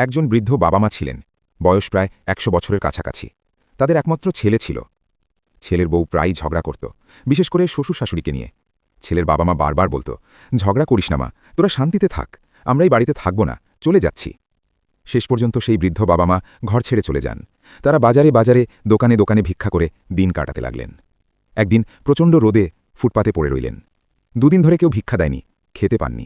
একজন বৃদ্ধ বাবা মা ছিলেন, বয়স প্রায় ১০০ বছরের কাছাকাছি। তাদের একমাত্র ছেলে ছিল। ছেলের বউ প্রায়ই ঝগড়া করত, বিশেষ করে শ্বশুর শাশুড়িকে নিয়ে। ছেলের বাবা মা বারবার বলত, ঝগড়া করিস না মা, তোরা শান্তিতে থাক, আমরা এই বাড়িতে থাকব না, চলে যাচ্ছি। শেষ পর্যন্ত সেই বৃদ্ধ বাবা মা ঘর ছেড়ে চলে যান। তারা বাজারে বাজারে দোকানে দোকানে ভিক্ষা করে দিন কাটাতে লাগলেন। একদিন প্রচণ্ড রোদে ফুটপাতে পড়ে রইলেন। দুদিন ধরে কেউ ভিক্ষা দেয়নি, খেতে পাননি।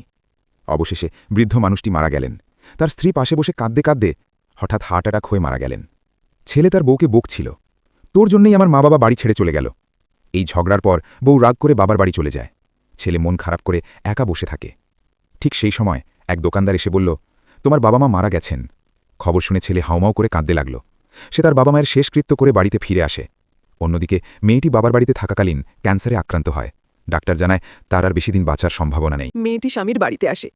অবশেষে বৃদ্ধ মানুষটি মারা গেলেন। তার স্ত্রী পাশে বসে কাঁদতে কাঁদতে হঠাৎ হার্ট অ্যাটাক হয়ে মারা গেলেন। ছেলে তার বউকে বকছিল, তোর জন্যই আমার মা বাবা বাড়ি ছেড়ে চলে গেল। এই ঝগড়ার পর বউ রাগ করে বাবার বাড়ি চলে যায়। ছেলে মন খারাপ করে একা বসে থাকে। ঠিক সেই সময় এক দোকানদার এসে বলল, তোমার বাবা মা মারা গেছেন। খবর শুনে ছেলে হাউমাউ করে কাঁদতে লাগল। সে তার বাবা মায়ের শেষকৃত্য করে বাড়িতে ফিরে আসে। অন্যদিকে মেয়েটি বাবার বাড়িতে থাকাকালীন ক্যান্সারে আক্রান্ত হয়। ডাক্তার জানায় তার আর বেশি দিন বাঁচার সম্ভাবনা নেই। মেয়েটি স্বামীর বাড়িতে আসে।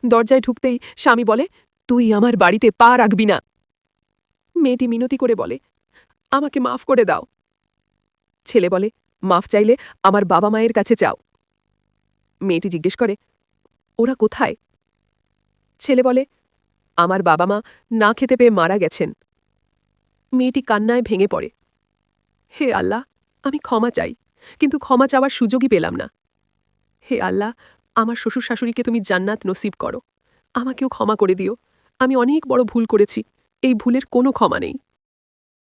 দরজায় ঢুকতেই স্বামী বলে, তুই আমার বাড়িতে পা রাখবি না। মেয়েটি মিনতি করে বলে, আমাকে মাফ করে দাও। ছেলে বলে, মাফ চাইলে আমার বাবা মায়ের কাছে যাও। মেয়েটি জিজ্ঞেস করে, ওরা কোথায়? ছেলে বলে, আমার বাবা মা না খেতে পেয়ে মারা গেছেন। মেয়েটি কান্নায় ভেঙে পড়ে। হে আল্লাহ, আমি ক্ষমা চাই, কিন্তু ক্ষমা চাওয়ার সুযোগই পেলাম না। হে আল্লাহ, আমার শ্বশুর শাশুড়িকে তুমি জান্নাত নসিব করো। আমাকেও ক্ষমা করে দিও। আমি অনেক বড় ভুল করেছি, এই ভুলের কোনো ক্ষমা নেই।